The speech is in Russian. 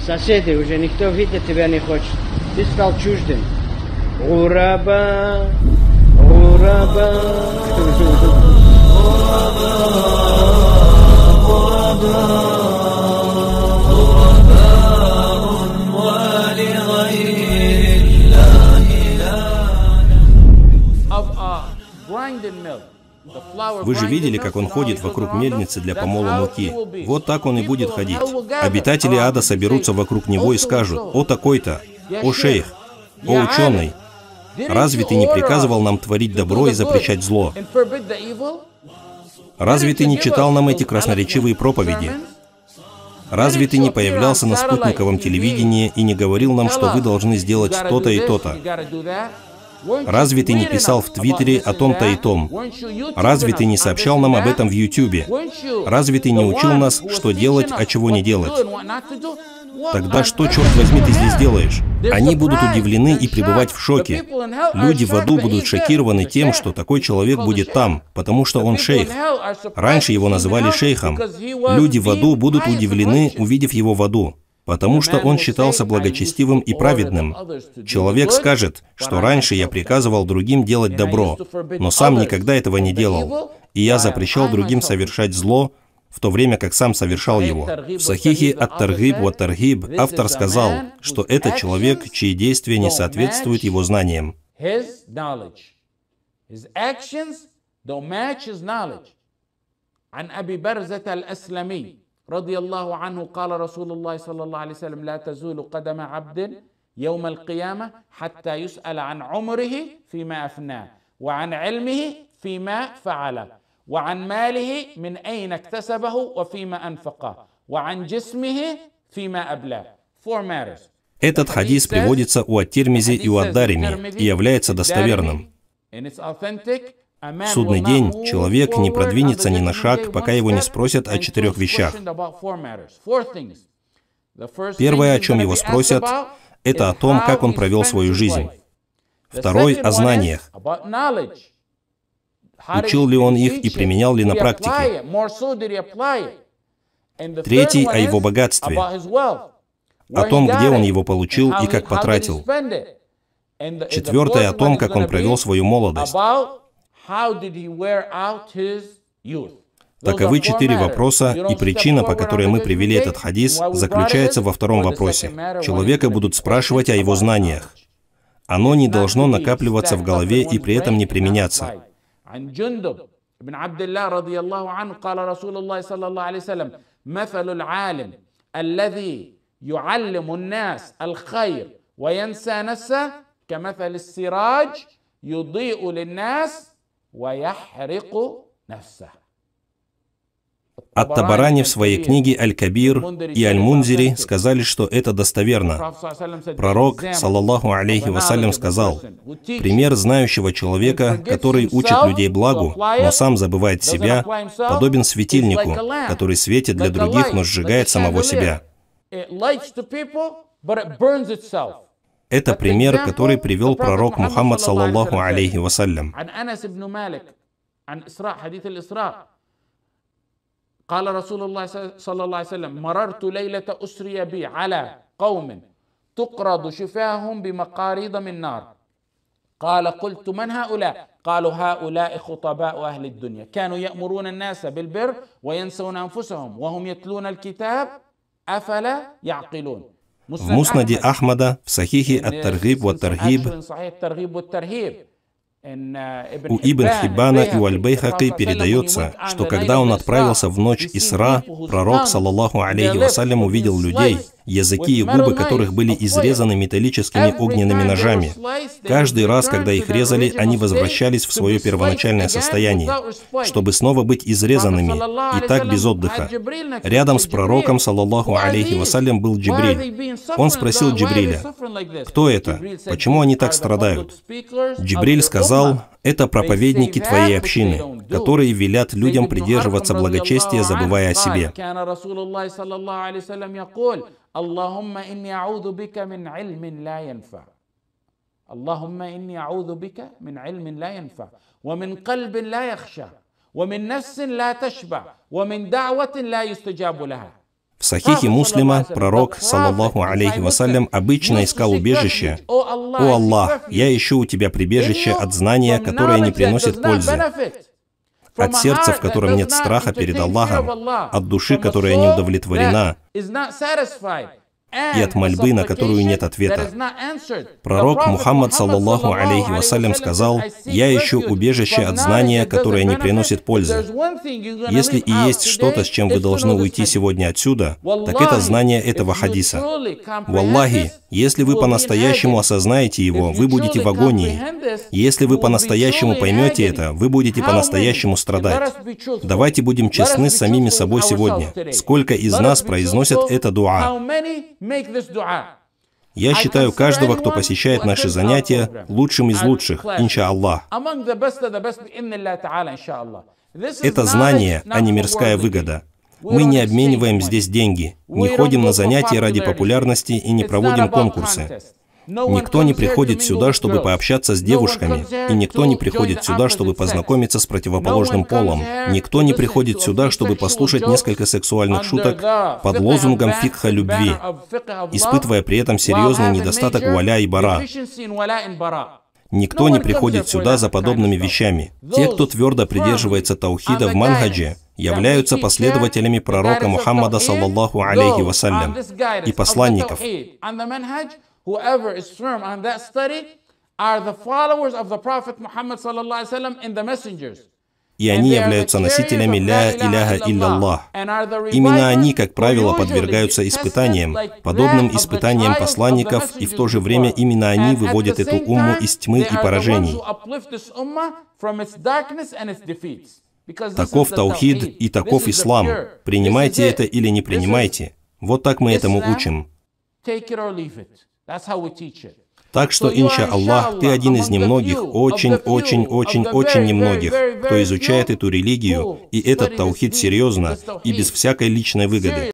Соседи, уже никто видеть тебя не хочет. Ты стал чуждым. Ураба, ураба. Вы же видели, как он ходит вокруг мельницы для помола муки. Вот так он и будет ходить. Обитатели ада соберутся вокруг него и скажут: «О такой-то, о шейх, о ученый, разве ты не приказывал нам творить добро и запрещать зло? Разве ты не читал нам эти красноречивые проповеди? Разве ты не появлялся на спутниковом телевидении и не говорил нам, что вы должны сделать то-то и то-то? Разве ты не писал в Твиттере о том-то и том? Разве ты не сообщал нам об этом в Ютубе? Разве ты не учил нас, что делать, а чего не делать? Тогда что, черт возьми, ты здесь делаешь?» Они будут удивлены и пребывать в шоке. Люди в аду будут шокированы тем, что такой человек будет там, потому что он шейх. Раньше его называли шейхом. Люди в аду будут удивлены, увидев его в аду, потому что он считался благочестивым и праведным. Человек скажет, что раньше я приказывал другим делать добро, но сам никогда этого не делал, и я запрещал другим совершать зло, в то время как сам совершал его. В Сахихе ат-Таргиб ва Таргиб автор сказал, что это человек, чьи действия не соответствуют его знаниям. رضي الله عنه قال رسول الله صلى الله عليه وسلم لا تزول قدم عبد يوم القيامة حتى يسأل عن عمره فيما أفناه وعن علمه فيما فعله وعن ماله من أين اكتسبه وفيما أنفقه وعن جسمه فيما أبلاه. Four matters. Этот хадис приводится у Ат-Тирмизи и у Ад-Дарими и является достоверным. В судный день человек не продвинется ни на шаг, пока его не спросят о 4 вещах. Первое, о чем его спросят, это о том, как он провел свою жизнь. Второй — о знаниях. Учил ли он их и применял ли на практике? Третий — о его богатстве. О том, где он его получил и как потратил. Четвертое — о том, как он провел свою молодость. Таковы 4 вопроса, и причина, по которой мы привели этот хадис, заключается во втором вопросе. Человека будут спрашивать о его знаниях. Оно не должно накапливаться в голове и при этом не применяться. Ат-Табарани в своей книге Аль-Кабир и Аль-Мунзири сказали, что это достоверно. Пророк, саллаллаху алейхи вассалям, сказал: «Пример знающего человека, который учит людей благу, но сам забывает себя, подобен светильнику, который светит для других, но сжигает самого себя». Это пример, который привел пророк Мухаммад, саллаллаху алейхи вассалям. قال رسول الله صلى الله عليه وسلم مررت ليلة أسري بي على قوم تقرض شفاههم بمقاريض من نار قال قلت من هؤلاء قالوا هؤلاء خطباء أهل الدنيا كانوا يأمرون الناس بالبر وينسون أنفسهم وهم يتلون الكتاب أفلا يعقلون. В Муснаде Ахмада, в Сахихе Ат-Таргиб ва Таргиб, у Ибн Хиббана и у Аль-Байхаки передается, что когда он отправился в ночь Исра, пророк, саллаллаху алейхи вассалям, увидел людей, языки и губы которых были изрезаны металлическими огненными ножами. Каждый раз, когда их резали, они возвращались в свое первоначальное состояние, чтобы снова быть изрезанными, и так без отдыха. Рядом с пророком, саллаллаху алейхи вассалям, был Джибриль. Он спросил Джибриля: «Кто это? Почему они так страдают?» Джибриль сказал: «Это проповедники твоей общины, которые велят людям придерживаться благочестия, забывая о себе». اللهم إني أعوذ بك من علم لا ينفع اللهم إني أعوذ بك من علم لا ينفع ومن قلب لا يخشع ومن نفس لا تشبع ومن دعوة لا يستجاب لها. В Сахихе Муслима пророк, саллаллаху алейхи вассалям, обычно искал убежище. «О Аллах, я ищу у Тебя прибежище от знания, которое не приносит пользы, от сердца, в котором нет страха перед Аллахом, от души, которая не удовлетворена, и от мольбы, на которую нет ответа». Пророк Мухаммад, саллаллаху алейхи вассалям, сказал: «Я ищу убежище от знания, которое не приносит пользы». Если и есть что-то, с чем вы должны уйти сегодня отсюда, так это знание этого хадиса. Валлахи, если вы по-настоящему осознаете его, вы будете в агонии. Если вы по-настоящему поймете это, вы будете по-настоящему страдать. Давайте будем честны с самими собой сегодня. Сколько из нас произносят это дуа? Я считаю каждого, кто посещает наши занятия, лучшим из лучших, иншааллах. Это знание, а не мирская выгода. Мы не обмениваем здесь деньги, не ходим на занятия ради популярности и не проводим конкурсы. Никто не приходит сюда, чтобы пообщаться с девушками, и никто не приходит сюда, чтобы познакомиться с противоположным полом. Никто не приходит сюда, чтобы послушать несколько сексуальных шуток под лозунгом фикха любви, испытывая при этом серьезный недостаток валя и бара. Никто не приходит сюда за подобными вещами. Те, кто твердо придерживается таухида в манхаджи, являются последователями пророка Мухаммада, саллаллаху алейхи вассалям, и посланников. Whoever is firm on that study are the followers of the Prophet Muhammad sallallahu alaihi wasallam and the messengers. И они являются носителями «Ля иляха илля-Аллах». Именно они, как правило, подвергаются испытаниям, подобным испытаниям посланников, и в то же время именно они выводят эту умму из тьмы и поражений. Таков таухид и таков ислам. Принимайте это или не принимайте. Вот так мы этому учим. Так что, иншааллах, ты один из немногих, очень немногих, кто изучает эту религию и этот таухид серьезно и без всякой личной выгоды.